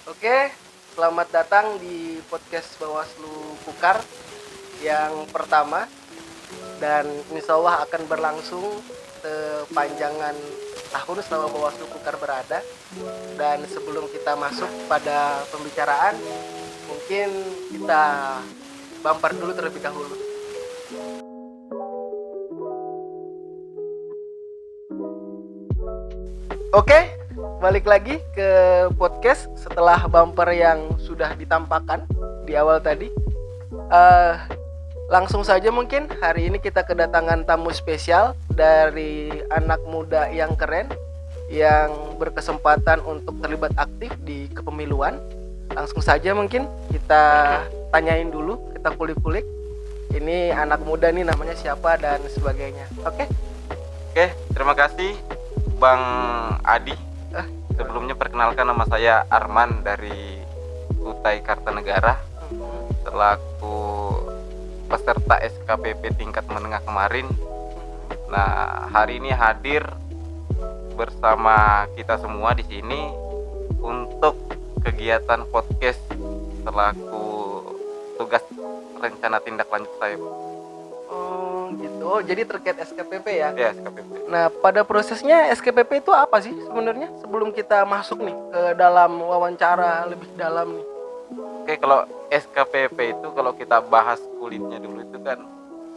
Oke, selamat datang di podcast Bawaslu Kukar yang pertama dan insya Allah akan berlangsung sepanjangan tahun selama Bawaslu Kukar berada. Dan sebelum kita masuk pada pembicaraan, mungkin kita bumper dulu terlebih dahulu. Oke, balik lagi ke podcast setelah bumper yang sudah ditampakkan di awal tadi. Langsung saja mungkin hari ini kita kedatangan tamu spesial dari anak muda yang keren yang berkesempatan untuk terlibat aktif di kepemiluan. Langsung saja mungkin kita tanyain dulu, kita kulik-kulik. Ini anak muda nih namanya siapa dan sebagainya. Oke? Oke, terima kasih Bang Adi. Sebelumnya perkenalkan, nama saya Arman dari Kutai Kartanegara, selaku peserta SKPP tingkat menengah kemarin. Nah, hari ini hadir bersama kita semua di sini untuk kegiatan podcast selaku tugas rencana tindak lanjut saya. Oh gitu. Oh, jadi terkait SKPP ya? Ya, SKPP. Nah, pada prosesnya SKPP itu apa sih sebenarnya sebelum kita masuk nih ke dalam wawancara lebih dalam nih? Oke, kalau SKPP itu kalau kita bahas kulitnya dulu itu kan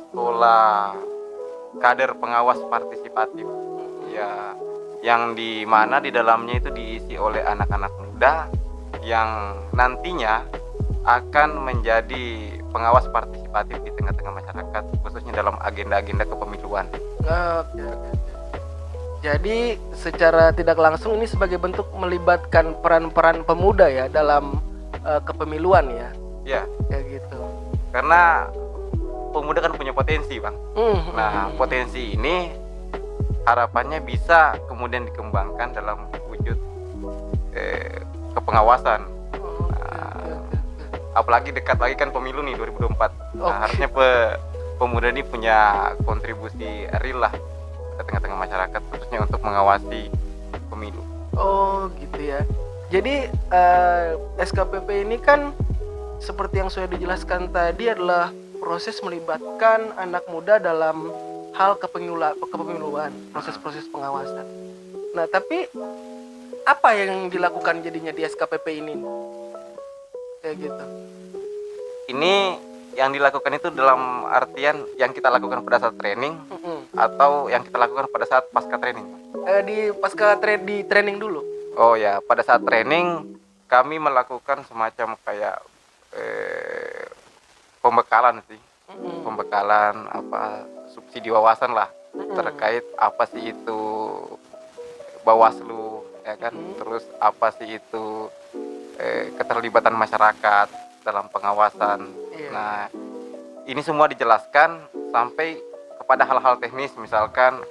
sekolah kader pengawas partisipatif. Ya, yang di mana di dalamnya itu diisi oleh anak-anak muda yang nantinya akan menjadi pengawas partisipatif di tengah-tengah masyarakat, khususnya dalam agenda-agenda kepemiluan. Oke. Jadi secara tidak langsung ini sebagai bentuk melibatkan peran-peran pemuda ya dalam kepemiluan ya. Ya, Kayak gitu. karena pemuda kan punya potensi, Bang. Nah, potensi ini harapannya bisa kemudian dikembangkan dalam wujud kepengawasan. Apalagi dekat lagi kan pemilu nih 2024. Nah, harusnya pemuda ini punya kontribusi real lah ke tengah-tengah masyarakat, khususnya untuk mengawasi pemilu. Oh gitu ya. Jadi SKPP ini kan seperti yang sudah dijelaskan tadi adalah proses melibatkan anak muda dalam hal kepemiluan, proses-proses pengawasan. Nah, tapi apa yang dilakukan jadinya di SKPP ini? Kayak gitu. Ini yang dilakukan itu dalam artian yang kita lakukan pada saat training atau yang kita lakukan pada saat pasca training. Di pasca di training dulu. Oh ya, pada saat training kami melakukan semacam kayak pembekalan sih. Pembekalan apa subsidi wawasan lah terkait apa sih itu Bawaslu ya kan. Terus apa sih itu keterlibatan masyarakat dalam pengawasan. Nah, ini semua dijelaskan sampai kepada hal-hal teknis, misalkan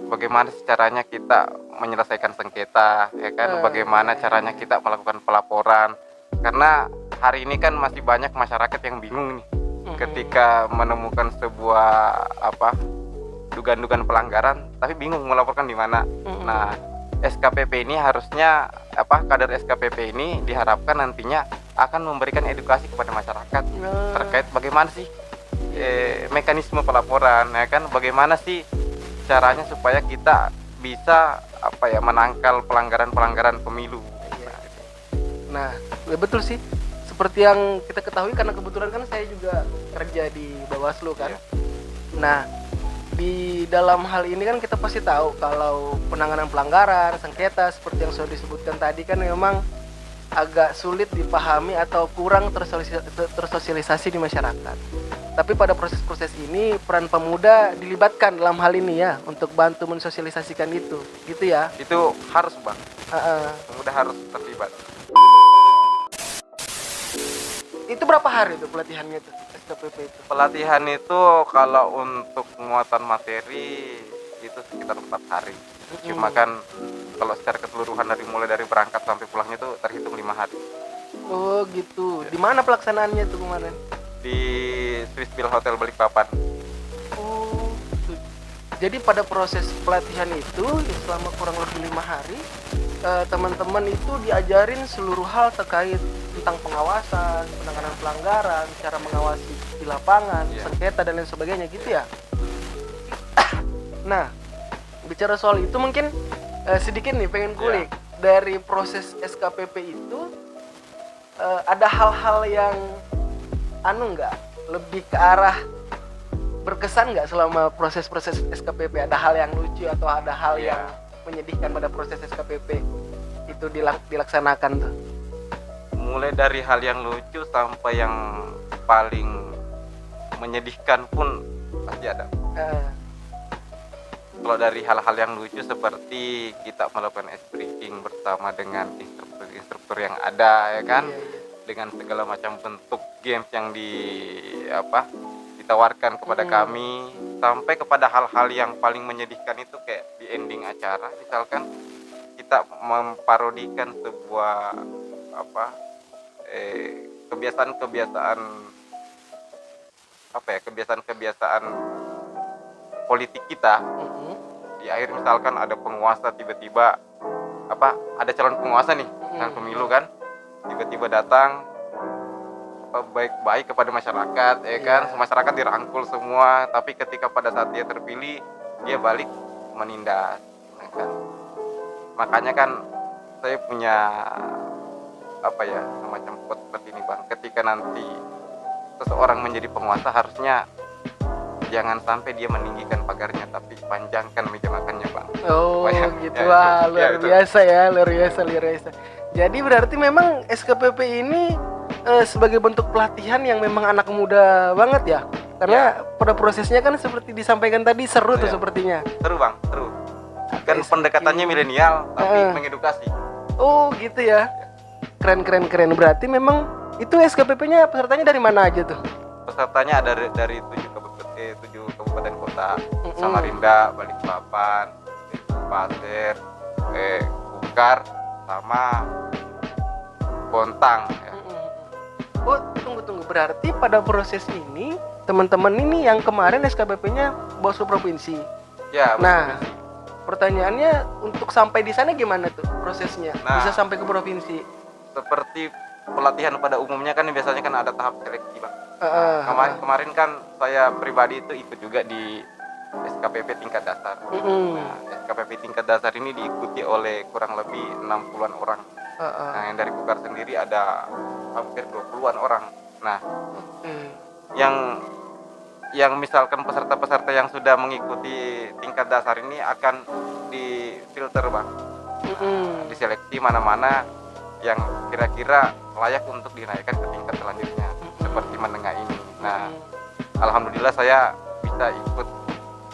bagaimana caranya kita menyelesaikan sengketa, ya kan, bagaimana caranya kita melakukan pelaporan. Karena hari ini kan masih banyak masyarakat yang bingung nih ketika menemukan sebuah dugaan-dugaan pelanggaran, tapi bingung melaporkan di mana. Nah, SKPP ini harusnya kader SKPP ini diharapkan nantinya akan memberikan edukasi kepada masyarakat terkait bagaimana sih mekanisme pelaporan, ya kan, bagaimana sih caranya supaya kita bisa menangkal pelanggaran-pelanggaran pemilu. Nah, betul sih. Seperti yang kita ketahui karena kebetulan kan saya juga kerja di Bawaslu kan. Nah, di dalam hal ini kan kita pasti tahu kalau penanganan pelanggaran, sengketa seperti yang sudah disebutkan tadi kan memang agak sulit dipahami atau kurang tersosialisasi di masyarakat. Tapi pada proses-proses ini peran pemuda dilibatkan dalam hal ini ya untuk bantu mensosialisasikan itu, gitu ya? Itu harus, Bang. Pemuda harus terlibat. Itu berapa hari tuh pelatihannya tuh SKPP itu? Pelatihan itu kalau untuk penguatan materi itu sekitar 4 hari. Cuma kan kalau secara keseluruhan mulai dari berangkat sampai pulangnya itu terhitung 5 hari. Oh gitu. Di mana pelaksanaannya tuh kemarin? Di Swissville Hotel Balikpapan. Oh. Jadi pada proses pelatihan itu selama kurang lebih 5 hari teman-teman itu diajarin seluruh hal terkait tentang pengawasan, penanganan pelanggaran, cara mengawasi di lapangan, sengketa dan lain sebagainya gitu ya. Nah, bicara soal itu mungkin sedikit nih pengen kulik dari proses SKPP itu ada hal-hal yang nggak lebih ke arah berkesan nggak selama proses-proses SKPP? Ada hal yang lucu atau ada hal yang menyedihkan pada proses SKPP itu dilaksanakan tuh? Mulai dari hal yang lucu sampai yang paling menyedihkan pun pasti ada. Kalau dari hal-hal yang lucu seperti kita melakukan ice breaking bersama dengan instruktur-instruktur yang ada, ya kan, dengan segala macam bentuk games yang ditawarkan kepada kami, sampai kepada hal-hal yang paling menyedihkan itu kayak di ending acara, misalkan kita memparodikan sebuah kebiasaan politik kita. Di akhir misalkan ada penguasa tiba-tiba ada calon penguasa nih, calon pemilu kan, tiba-tiba datang baik-baik kepada masyarakat, ya kan, masyarakat dirangkul semua, tapi ketika pada saat dia terpilih dia balik menindas, ya kan. Makanya kan saya punya semacam quote seperti ini, Bang. Ketika nanti seseorang menjadi penguasa, harusnya jangan sampai dia meninggikan pagarnya, tapi panjangkan meja makannya, Bang. Gitu. Luar biasa. Jadi berarti memang SKPP ini sebagai bentuk pelatihan yang memang anak muda banget ya, karena pada prosesnya kan seperti disampaikan tadi seru tuh sepertinya. Seru, Bang, seru. Kan pendekatannya milenial tapi mengedukasi. Gitu ya. Keren. Berarti memang itu SKPP-nya pesertanya dari mana aja tuh? Pesertanya ada dari 7 kabupaten kota, Samarinda, Balikpapan, Pasir, Kukar, sama Bontang ya. Tunggu. Berarti pada proses ini teman-teman ini yang kemarin SKPP-nya Bawaslu provinsi. Ya, nah, pertanyaannya untuk sampai di sana gimana tuh prosesnya? Bisa sampai ke provinsi? Seperti pelatihan pada umumnya kan biasanya kan ada tahap seleksi, Bang. Kemarin kan saya pribadi itu ikut juga di SKPP tingkat dasar. SKPP tingkat dasar ini diikuti oleh kurang lebih 60-an orang. Nah, yang dari Kukar sendiri ada hampir 20-an orang. Nah, yang misalkan peserta-peserta yang sudah mengikuti tingkat dasar ini akan difilter, Bang. Diseleksi mana-mana yang kira-kira layak untuk dinaikkan ke tingkat selanjutnya, seperti menengah ini. Nah, alhamdulillah saya bisa ikut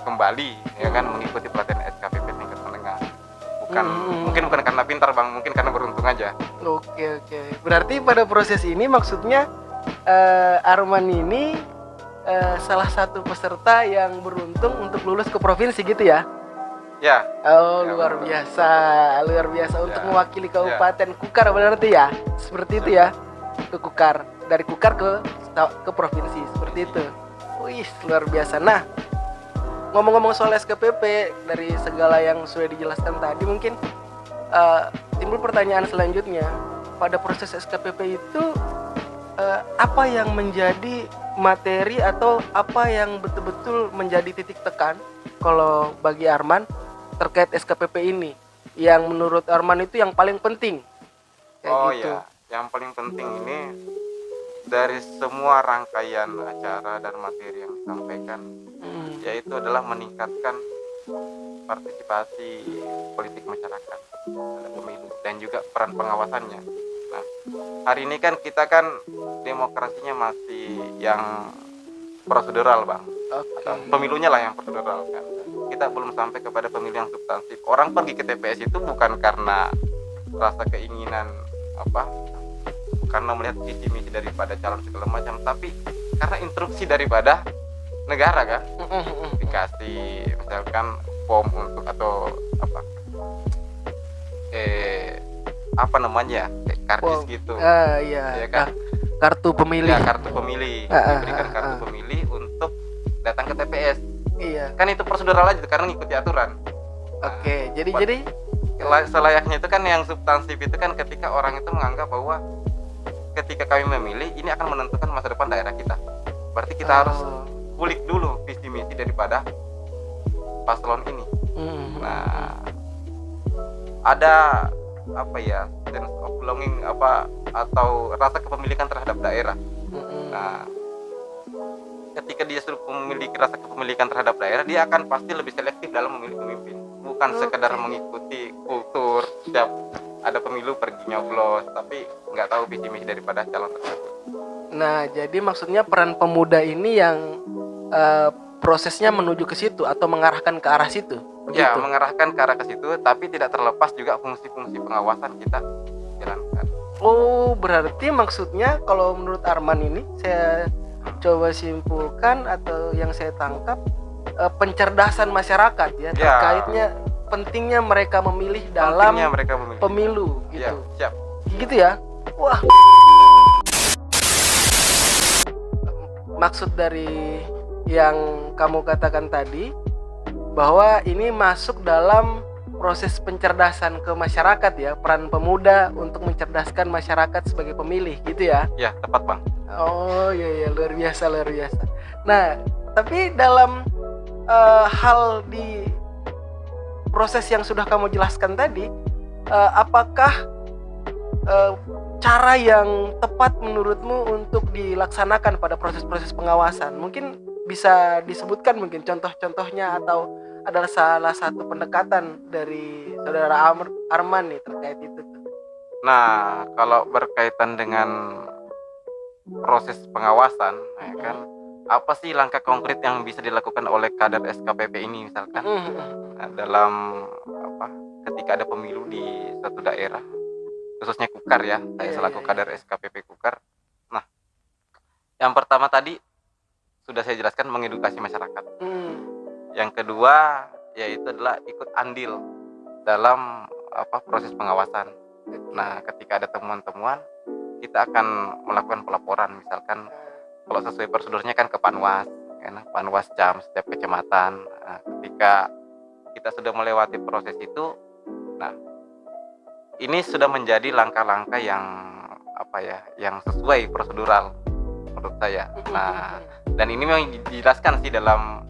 kembali, ya kan, mengikuti pelatihan SKPP tingkat menengah. Mungkin bukan karena pintar, Bang, mungkin karena beruntung aja. Oke. Berarti pada proses ini maksudnya Arman ini salah satu peserta yang beruntung untuk lulus ke provinsi gitu ya? Ya. Luar biasa untuk mewakili Kabupaten Kukar berarti ya? Seperti itu ya? Ke Kukar, dari Kukar ke provinsi, seperti itu. Wih, luar biasa. Nah, ngomong-ngomong soal SKPP, dari segala yang sudah dijelaskan tadi, mungkin timbul pertanyaan selanjutnya. Pada proses SKPP itu apa yang menjadi materi atau apa yang betul-betul menjadi titik tekan kalau bagi Arman terkait SKPP ini, yang menurut Arman itu yang paling penting? Ya, yang paling penting ini dari semua rangkaian acara dan materi yang disampaikan, yaitu adalah meningkatkan partisipasi politik masyarakat dalam pemilu dan juga peran pengawasannya. Nah, hari ini kan kita kan demokrasinya masih yang prosedural, Bang. Pemilunya lah yang prosedural kan. Kita belum sampai kepada pemilu yang substansif. Orang pergi ke TPS itu bukan karena rasa keinginan karena melihat visi misi daripada calon segala macam, tapi karena instruksi daripada negara kan. Dikasih misalkan form untuk atau karcis gitu. Ya kan? Kartu pemilih. Ya, kartu pemilih. Diberikan kartu pemilih untuk datang ke TPS. Iya. Kan itu prosedural aja karena ngikuti aturan. Jadi selayaknya itu kan yang substansif itu kan ketika orang itu menganggap bahwa ketika kami memilih ini akan menentukan masa depan daerah kita. Berarti kita harus kulik dulu visi misi daripada paslon ini. Nah, ada apa ya, sense of belonging apa atau rasa kepemilikan terhadap daerah. Nah, ketika dia sudah memiliki rasa kepemilikan terhadap daerah, dia akan pasti lebih selektif dalam memilih pemimpin. Bukan sekedar mengikuti kultur, setiap ada pemilu pergi nyoblos, tapi nggak tahu visi misi daripada calon tersebut. Nah, jadi maksudnya peran pemuda ini yang prosesnya menuju ke situ atau mengarahkan ke arah situ. Ya, Begitu? mengarahkan ke arah ke situ, tapi tidak terlepas juga fungsi-fungsi pengawasan kita jalankan. Oh, berarti maksudnya kalau menurut Arman ini saya coba simpulkan atau yang saya tangkap pencerdasan masyarakat ya, terkaitnya pentingnya mereka memilih dalam mereka memilih pemilu gitu. Ya, siap. Gitu ya. Wah. Maksud dari yang kamu katakan tadi bahwa ini masuk dalam proses pencerdasan ke masyarakat ya, peran pemuda untuk mencerdaskan masyarakat sebagai pemilih gitu ya. Ya, tepat Bang. Oh iya, luar biasa. Nah, tapi dalam hal di proses yang sudah kamu jelaskan tadi, apakah cara yang tepat menurutmu untuk dilaksanakan pada proses-proses pengawasan? Mungkin bisa disebutkan mungkin contoh-contohnya atau adalah salah satu pendekatan dari saudara Arman nih terkait itu tuh. Nah, kalau berkaitan dengan proses pengawasan, ya kan, apa sih langkah konkret yang bisa dilakukan oleh kader SKPP ini misalkan dalam apa ketika ada pemilu di suatu daerah, khususnya Kukar ya, saya selaku kader SKPP Kukar. Nah, yang pertama tadi sudah saya jelaskan mengedukasi masyarakat. Yang kedua yaitu adalah ikut andil dalam proses pengawasan. Nah, ketika ada temuan-temuan, kita akan melakukan pelaporan, misalkan kalau sesuai prosedurnya kan ke Panwas, Panwas Cam setiap kecamatan. Nah, ketika kita sudah melewati proses itu, nah ini sudah menjadi langkah-langkah yang yang sesuai prosedural menurut saya. Nah, dan ini memang dijelaskan sih dalam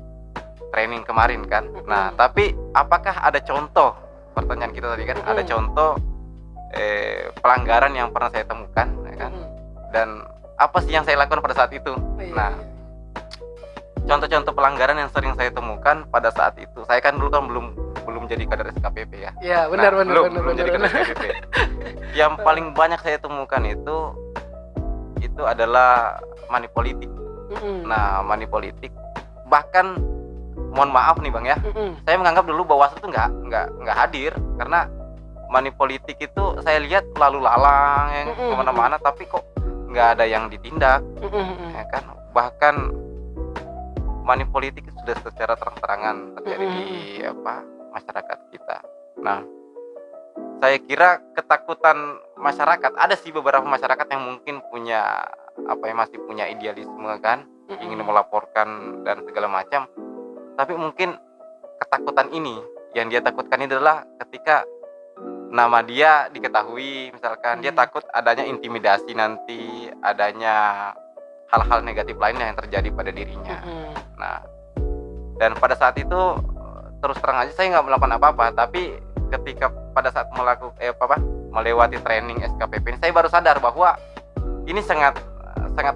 training kemarin kan. Nah, tapi apakah ada contoh, pertanyaan kita tadi kan, ada contoh pelanggaran yang pernah saya temukan ya kan, dan apa sih yang saya lakukan pada saat itu. Nah, contoh-contoh pelanggaran yang sering saya temukan pada saat itu, saya kan dulu kan belum jadi kader SKPP ya. Iya, benar. Belum jadi kader SKPP. Yang paling banyak saya temukan itu adalah money politik. Nah, money politik, bahkan mohon maaf nih Bang ya, saya menganggap dulu Bawaslu itu nggak hadir karena money politik itu saya lihat lalu lalang yang kemana-mana, tapi kok nggak ada yang ditindak, ya kan? Bahkan money politik sudah secara terang-terangan terjadi di masyarakat kita. Nah, saya kira ketakutan masyarakat, ada sih beberapa masyarakat yang mungkin punya masih punya idealisme kan, ingin melaporkan dan segala macam. Tapi mungkin ketakutan ini, yang dia takutkan ini adalah ketika nama dia diketahui, misalkan dia takut adanya intimidasi nanti, adanya hal-hal negatif lainnya yang terjadi pada dirinya. Nah, dan pada saat itu terus terang aja saya nggak melakukan apa-apa, tapi ketika pada saat melewati training SKPP ini, saya baru sadar bahwa ini sangat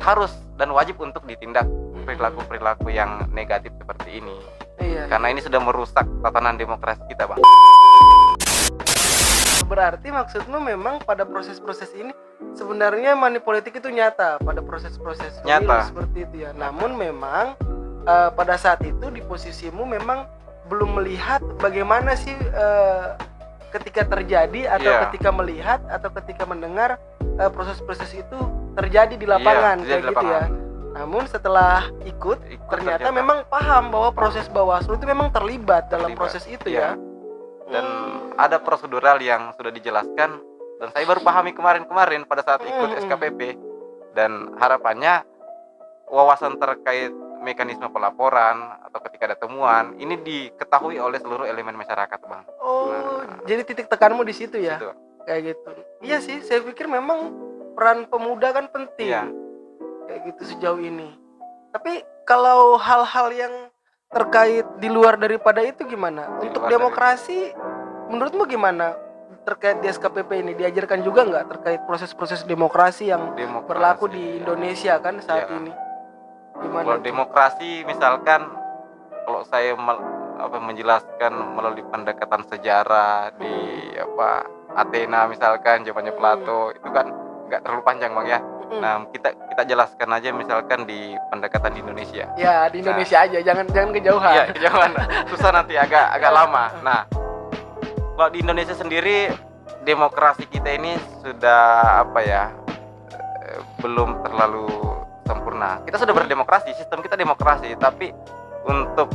harus dan wajib untuk ditindak perilaku yang negatif seperti ini. Karena ini sudah merusak tatanan demokrasi kita, Bang. Berarti maksudmu memang pada proses-proses ini sebenarnya money politik itu nyata pada proses-proses pemilu seperti itu ya. Namun memang pada saat itu di posisimu memang belum melihat bagaimana sih ketika terjadi atau ketika melihat atau ketika mendengar proses-proses itu terjadi di lapangan kayak gitu ya. Namun setelah ikut ternyata memang paham bahwa proses Bawaslu itu memang terlibat dalam proses itu ya. Dan ada prosedural yang sudah dijelaskan dan saya baru pahami kemarin pada saat ikut SKPP, dan harapannya wawasan terkait mekanisme pelaporan atau ketika ada temuan ini diketahui oleh seluruh elemen masyarakat, Bang. jadi titik tekanmu di situ ya. Situ. Kayak gitu. Iya sih, saya pikir memang peran pemuda kan penting. Iya. Kayak gitu sejauh ini. Tapi kalau hal-hal yang terkait di luar daripada itu gimana? Di Untuk luar demokrasi menurutmu gimana terkait di SKPP ini? Diajarkan juga nggak terkait proses-proses demokrasi yang berlaku di Indonesia kan saat Iya. ini? Gimana Kalau tuh? demokrasi misalkan, kalau saya menjelaskan melalui pendekatan sejarah di Athena misalkan zamannya Plato, itu kan nggak terlalu panjang Bang ya. Nah, kita jelaskan aja misalkan di pendekatan di Indonesia. Ya, di Indonesia aja, jangan kejauhan. Iya, kejauhan. Susah nanti agak lama. Nah, kalau di Indonesia sendiri demokrasi kita ini sudah belum terlalu sempurna. Kita sudah berdemokrasi, sistem kita demokrasi, tapi untuk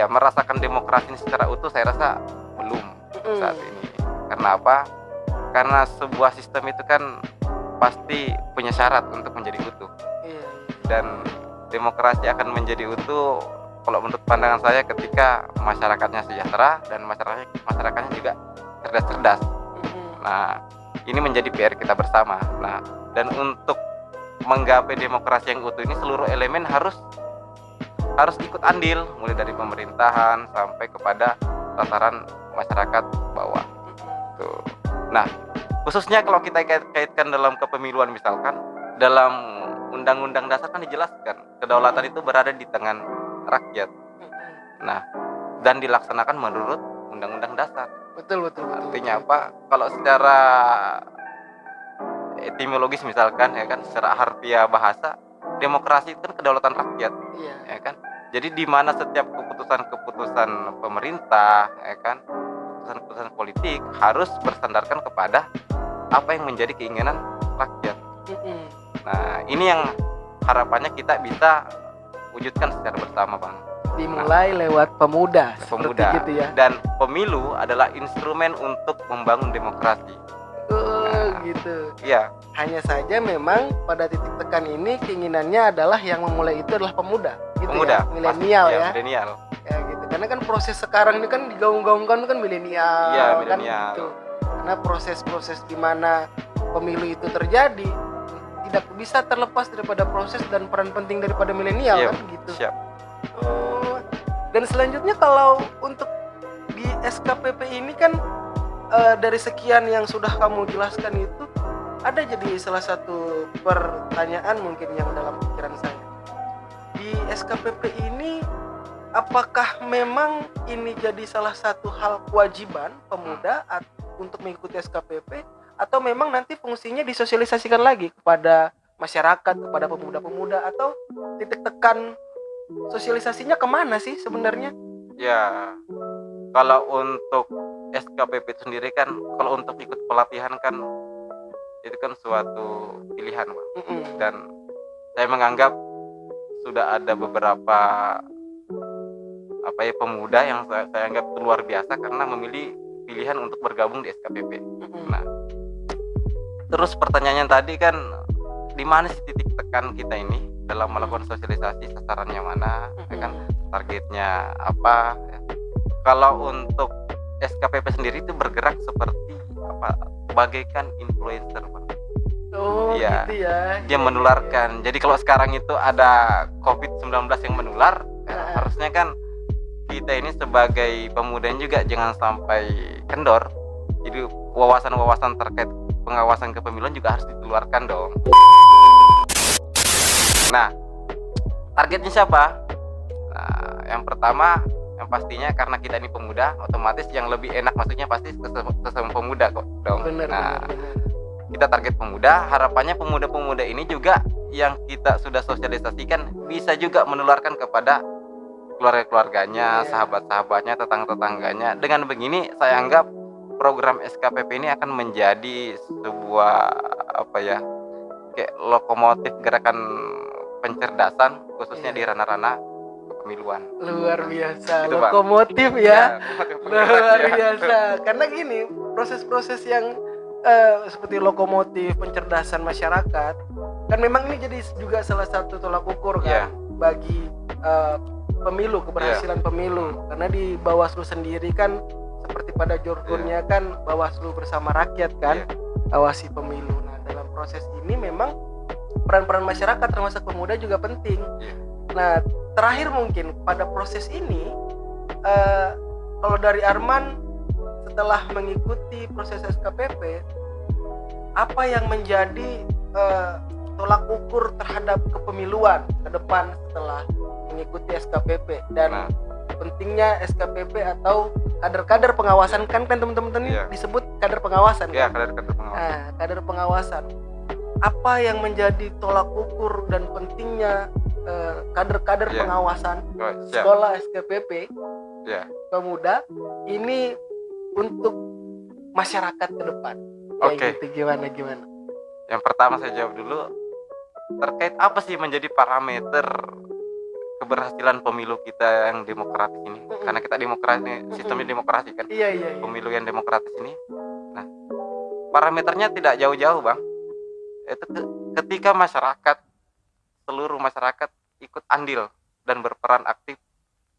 merasakan demokrasi ini secara utuh saya rasa belum saat ini. Karena apa? Karena sebuah sistem itu kan pasti punya syarat untuk menjadi utuh. Dan demokrasi akan menjadi utuh kalau menurut pandangan saya ketika masyarakatnya sejahtera dan masyarakatnya juga cerdas-cerdas. Nah, ini menjadi PR kita bersama. Nah, dan untuk menggapai demokrasi yang utuh ini seluruh elemen harus ikut andil, mulai dari pemerintahan sampai kepada tataran masyarakat bawah. Tuh. Nah, khususnya kalau kita kaitkan dalam kepemiluan misalkan, dalam Undang-Undang Dasar kan dijelaskan kedaulatan itu berada di tangan rakyat. Nah, dan dilaksanakan menurut Undang-Undang Dasar. Betul. Artinya apa? Kalau secara etimologis misalkan ya kan, secara harfiah bahasa, demokrasi itu kan kedaulatan rakyat. Iya. Ya kan? Jadi di mana setiap keputusan pemerintah ya kan, keputusan politik harus bersandarkan kepada apa yang menjadi keinginan rakyat. Nah, ini yang harapannya kita bisa wujudkan secara bersama, Bang. Dimulai lewat pemuda. Gitu ya. Dan pemilu adalah instrumen untuk membangun demokrasi. Gitu. Iya. Hanya saja memang pada titik tekan ini keinginannya adalah yang memulai itu adalah pemuda. Gitu Pemuda. Ya? Milenial ya. Milenial. Ya gitu. Karena kan proses sekarang ini kan digaung-gaungkan kan milenial. Iya, kan milenial. gitu. Karena proses-proses di mana pemilu itu terjadi tidak bisa terlepas daripada proses dan peran penting daripada milenial kan gitu. Siap. Dan selanjutnya kalau untuk di SKPP ini kan dari sekian yang sudah kamu jelaskan itu ada jadi salah satu pertanyaan mungkin yang dalam pikiran saya. Di SKPP ini apakah memang ini jadi salah satu hal kewajiban pemuda untuk mengikuti SKPP atau memang nanti fungsinya disosialisasikan lagi kepada masyarakat, kepada pemuda-pemuda, atau titik tekan sosialisasinya kemana sih sebenarnya? Ya, kalau untuk SKPP itu sendiri kan, kalau untuk ikut pelatihan kan itu kan suatu pilihan, Bang. Dan saya menganggap sudah ada beberapa pemuda yang saya anggap itu luar biasa karena memilih pilihan untuk bergabung di SKPP. Nah, terus pertanyaannya tadi kan, di mana sih titik tekan kita ini dalam melakukan sosialisasi, sasarannya mana, ya kan, targetnya apa? Ya. Kalau untuk SKPP sendiri itu bergerak seperti bagaikan influencer, Bang. Iya. Gitu ya. Dia menularkan. Jadi kalau sekarang itu ada COVID-19 yang menular, harusnya kan kita ini sebagai pemuda juga jangan sampai kendor. Jadi wawasan-wawasan terkait pengawasan kepemiluan juga harus dikeluarkan dong. Nah, targetnya siapa? Nah, yang pertama, yang pastinya karena kita ini pemuda, otomatis yang lebih enak maksudnya pasti sesama pemuda kok dong. Bener. Kita target pemuda, harapannya pemuda-pemuda ini juga yang kita sudah sosialisasikan bisa juga menularkan kepada keluarga-keluarganya, sahabat-sahabatnya, tetangga-tetangganya. Dengan begini saya anggap program SKPP ini akan menjadi sebuah kayak lokomotif gerakan pencerdasan khususnya di ranah-ranah kepemiluan. Luar biasa, gitu, lokomotif ya. Luar biasa. Karena gini, proses-proses yang seperti lokomotif pencerdasan masyarakat kan memang ini jadi juga salah satu tolak ukur kan bagi pemilu, keberhasilan pemilu. Karena di Bawaslu sendiri kan seperti pada jargonnya kan Bawaslu bersama rakyat kan, awasi pemilu. Nah, dalam proses ini memang peran-peran masyarakat termasuk pemuda juga penting. Nah, terakhir mungkin pada proses ini, kalau dari Arman setelah mengikuti proses SKPP, apa yang menjadi tolak ukur terhadap kepemiluan ke depan setelah mengikuti SKPP dan pentingnya SKPP atau kader-kader pengawasan kan teman-teman ini disebut kader pengawasan kan? Kader-kader pengawasan. Nah, kader pengawasan. Apa yang menjadi tolak ukur dan pentingnya kader-kader pengawasan sekolah SKPP pemuda ini untuk masyarakat ke depan? Gitu, gimana? Yang pertama saya jawab dulu terkait apa sih menjadi parameter keberhasilan pemilu kita yang demokratis ini. Karena kita demokrasi, sistemnya demokrasi kan. Iya. Pemilu yang demokratis ini. Nah, parameternya tidak jauh-jauh, Bang. Itu ketika seluruh masyarakat ikut andil dan berperan aktif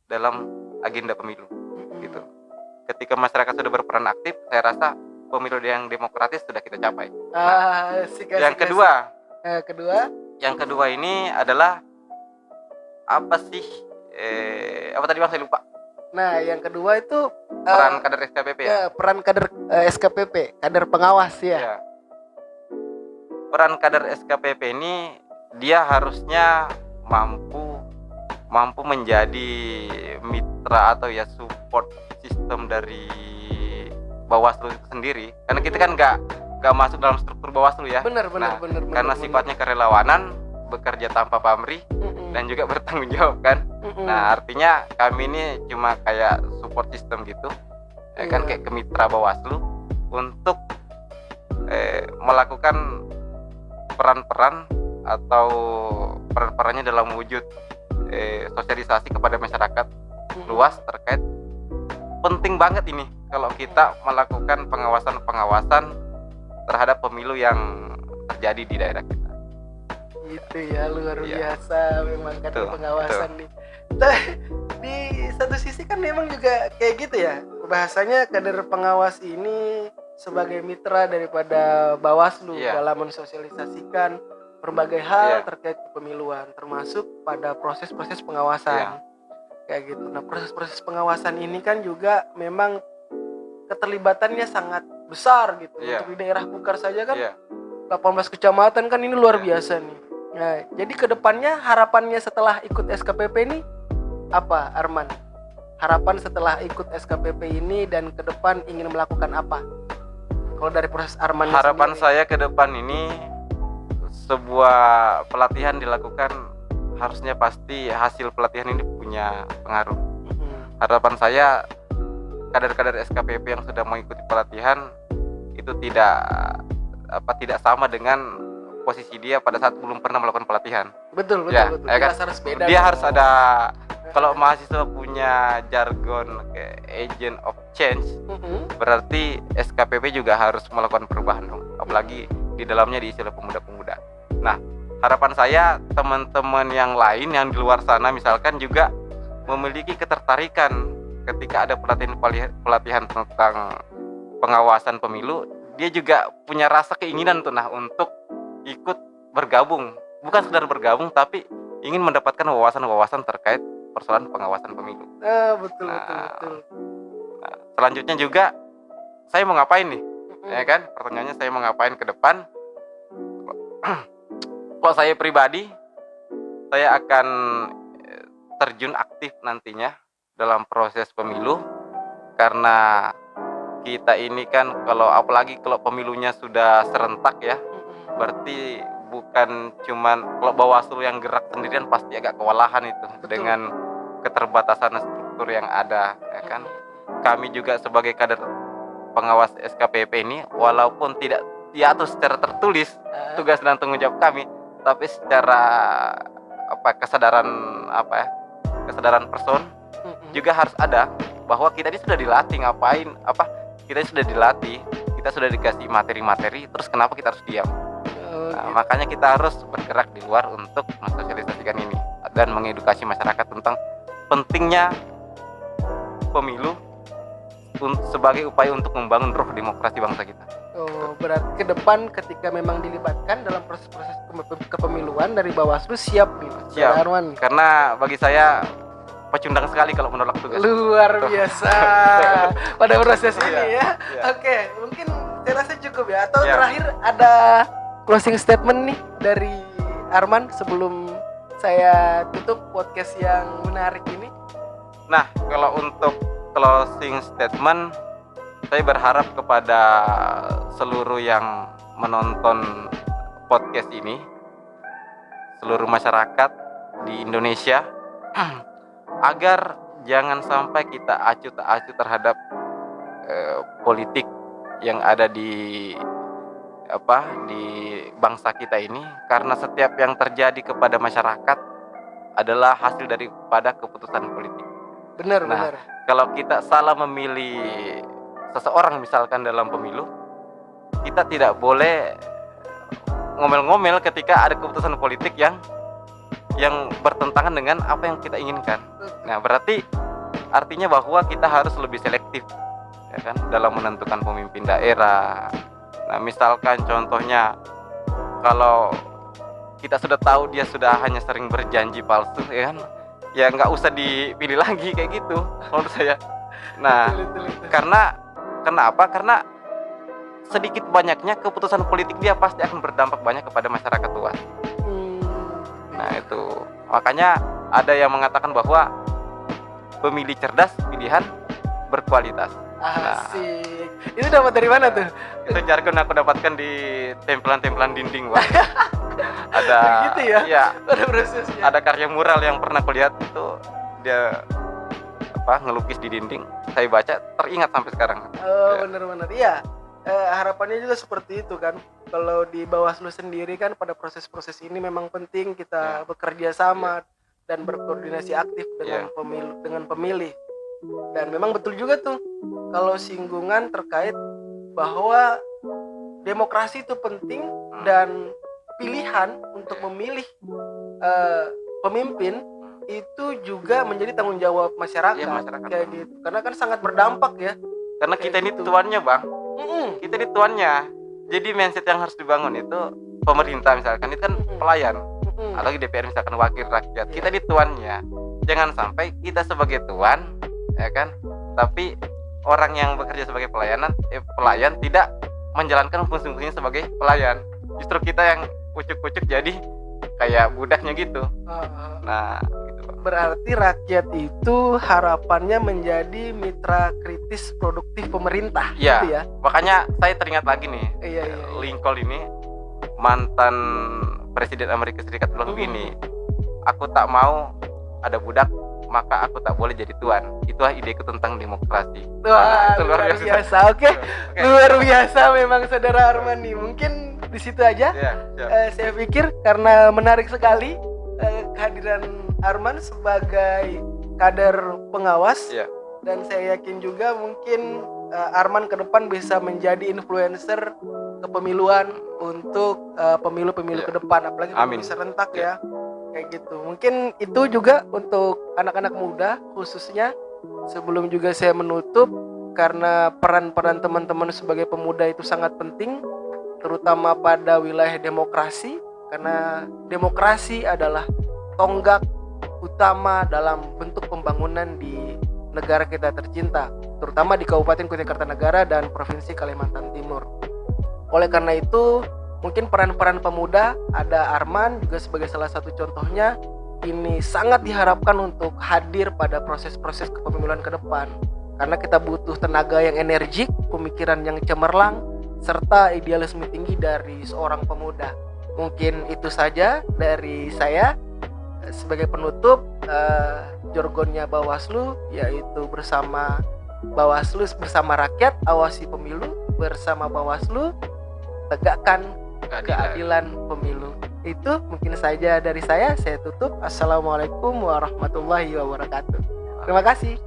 dalam agenda pemilu. Gitu. Ketika masyarakat sudah berperan aktif, saya rasa pemilu yang demokratis sudah kita capai. Yang kedua ini adalah apa sih? Apa tadi Bang, saya lupa. Nah, yang kedua itu peran kader SKPP ya. Peran kader SKPP, kader pengawas ya. Peran kader SKPP ini dia harusnya mampu menjadi mitra atau ya support sistem dari Bawaslu itu sendiri. Karena kita kan nggak masuk dalam struktur Bawaslu ya. Benar. Karena sifatnya kerelawanan, bekerja tanpa pamrih dan juga bertanggung jawab kan. Nah, artinya kami ini cuma kayak support system gitu. Kan kayak kemitra Bawaslu untuk melakukan peran-peran atau peran-perannya dalam wujud sosialisasi kepada masyarakat luas terkait penting banget ini kalau kita melakukan pengawasan terhadap pemilu yang terjadi di daerah kita. Gitu ya, luar biasa memang kader pengawasan nih. Nah, di satu sisi kan memang juga kayak gitu ya, bahasanya kader pengawas ini sebagai mitra daripada Bawaslu dalam mensosialisasikan berbagai hal terkait kepemiluan, termasuk pada proses-proses pengawasan kayak gitu. Nah, proses-proses pengawasan ini kan juga memang keterlibatannya sangat besar gitu. Untuk di daerah Kukar saja kan 18 kecamatan kan ini luar biasa nih. Nah, jadi kedepannya harapannya setelah ikut SKPP ini apa, Arman? Harapan setelah ikut SKPP ini dan ke depan ingin melakukan apa? Kalau dari proses Arman harapan sendiri. Saya ke depan ini sebuah pelatihan dilakukan, harusnya pasti hasil pelatihan ini punya pengaruh. Harapan saya kader-kader SKPP yang sudah mengikuti pelatihan itu tidak sama dengan posisi dia pada saat belum pernah melakukan pelatihan. Betul. Kan? Harus beda. Dia harus ada, kalau mahasiswa punya jargon kayak agent of change, berarti SKPP juga harus melakukan perubahan dong. Apalagi di dalamnya diisi oleh pemuda-pemuda. Nah, harapan saya teman-teman yang lain yang di luar sana misalkan juga memiliki ketertarikan ketika ada pelatihan tentang pengawasan pemilu, dia juga punya rasa keinginan tuh untuk ikut bergabung, bukan sekedar bergabung tapi ingin mendapatkan wawasan-wawasan terkait persoalan pengawasan pemilu. Betul. Nah, selanjutnya juga saya mau ngapain nih? Ya kan? Pertanyaannya saya mau ngapain ke depan? Kalau saya pribadi, saya akan terjun aktif nantinya dalam proses pemilu, karena kita ini kan apalagi kalau pemilunya sudah serentak ya, berarti bukan cuman kalau Bawaslu yang gerak sendirian pasti agak kewalahan itu. Betul. Dengan keterbatasan struktur yang ada ya kan. Kami juga sebagai kader pengawas SKPP ini walaupun tidak diatur secara tertulis tugas dan tanggung jawab kami, tapi secara kesadaran person juga harus ada bahwa kita ini sudah dilatih kita sudah dikasih materi-materi, terus kenapa kita harus diam? Makanya kita harus bergerak di luar untuk mensosialisasikan ini dan mengedukasi masyarakat tentang pentingnya pemilu sebagai upaya untuk membangun roh demokrasi bangsa kita. Oh, berarti ke depan ketika memang dilibatkan dalam proses-proses kepemiluan dari Bawaslu siap nih, Mas Siap. Arman. Karena bagi saya pecundang sekali kalau menolak tugas. Luar biasa pada proses ini ya. Iya. Oke, mungkin saya rasa cukup ya. Atau Iya. terakhir ada closing statement nih dari Arman sebelum saya tutup podcast yang menarik ini. Nah, kalau untuk closing statement, saya berharap kepada seluruh yang menonton podcast ini, seluruh masyarakat di Indonesia, agar jangan sampai kita acuh tak acuh terhadap politik yang ada di bangsa kita ini, karena setiap yang terjadi kepada masyarakat adalah hasil daripada keputusan politik. Benar, Nah, benar. kalau kita salah memilih seseorang misalkan dalam pemilu, kita tidak boleh ngomel-ngomel ketika ada keputusan politik yang bertentangan dengan apa yang kita inginkan. Nah, berarti artinya bahwa kita harus lebih selektif, ya kan, dalam menentukan pemimpin daerah. Nah, misalkan contohnya kalau kita sudah tahu dia sudah hanya sering berjanji palsu, ya kan, ya nggak usah dipilih lagi kayak gitu menurut saya. Nah, Betul. karena apa? Karena sedikit banyaknya keputusan politik dia pasti akan berdampak banyak kepada masyarakat luas. Nah, itu makanya ada yang mengatakan bahwa pemilih cerdas, pilihan berkualitas. Asik. Itu dapat dari mana tuh? Itu jargon aku dapatkan di tempelan-tempelan dinding, Bang. Ada Begitu ya? Iya, Ada prosesnya. ada karya mural yang pernah kulihat itu, dia ngelukis di dinding. Saya baca teringat sampai sekarang. Oh, Ya. benar-benar. Iya. Harapannya juga seperti itu kan. Kalau di Bawaslu sendiri kan pada proses-proses ini memang penting kita bekerja sama dan berkoordinasi aktif dengan pemilih. Dan memang betul juga tuh kalau singgungan terkait bahwa demokrasi itu penting dan pilihan untuk memilih pemimpin itu juga menjadi tanggung jawab masyarakat, masyarakat. kayak gitu. Karena kan sangat berdampak ya. Karena Kayak kita ini gitu. tuannya, Bang. Mm-mm. Kita ini tuannya. Jadi mindset yang harus dibangun itu pemerintah misalkan itu kan pelayan, Mm-mm. atau DPR misalkan wakil rakyat. Iya. Kita ini tuannya. Jangan sampai kita sebagai tuan, ya kan, tapi orang yang bekerja sebagai pelayan tidak menjalankan fungsinya sebagai pelayan. Justru kita yang ucuk-ucuk jadi kayak budaknya gitu. Nah, gitu, Bang. Berarti rakyat itu harapannya menjadi mitra kritis produktif pemerintah, Iya. gitu ya? Makanya saya teringat lagi nih, Iya. Lincoln ini mantan Presiden Amerika Serikat bilang begini, aku tak mau ada budak, maka aku tak boleh jadi tuan. Itulah ideku tentang demokrasi. Wah, itu luar biasa. Oke. Luar biasa memang Saudara Arman nih. Mungkin di situ aja. Ya, siap. Saya pikir karena menarik sekali kehadiran Arman sebagai kader pengawas. Ya. Dan saya yakin juga mungkin Arman ke depan bisa menjadi influencer kepemiluan untuk pemilu-pemilu ke depan, apalagi Amin. pemilu serentak ya. Kayak gitu. Mungkin itu juga untuk anak-anak muda khususnya. Sebelum juga saya menutup, karena peran-peran teman-teman sebagai pemuda itu sangat penting, terutama pada wilayah demokrasi, karena demokrasi adalah tonggak utama dalam bentuk pembangunan di negara kita tercinta, terutama di Kabupaten Kutai Kartanegara dan Provinsi Kalimantan Timur. Oleh karena itu, mungkin peran-peran pemuda, ada Arman juga sebagai salah satu contohnya, ini sangat diharapkan untuk hadir pada proses-proses kepemiluan ke depan. Karena kita butuh tenaga yang energik, pemikiran yang cemerlang, serta idealisme tinggi dari seorang pemuda. Mungkin itu saja dari saya. Sebagai penutup, jargonnya Bawaslu, yaitu bersama Bawaslu, bersama rakyat, awasi pemilu, bersama Bawaslu, tegakkan keadilan pemilu. Itu mungkin saja dari saya tutup. Assalamualaikum warahmatullahi wabarakatuh. Terima kasih.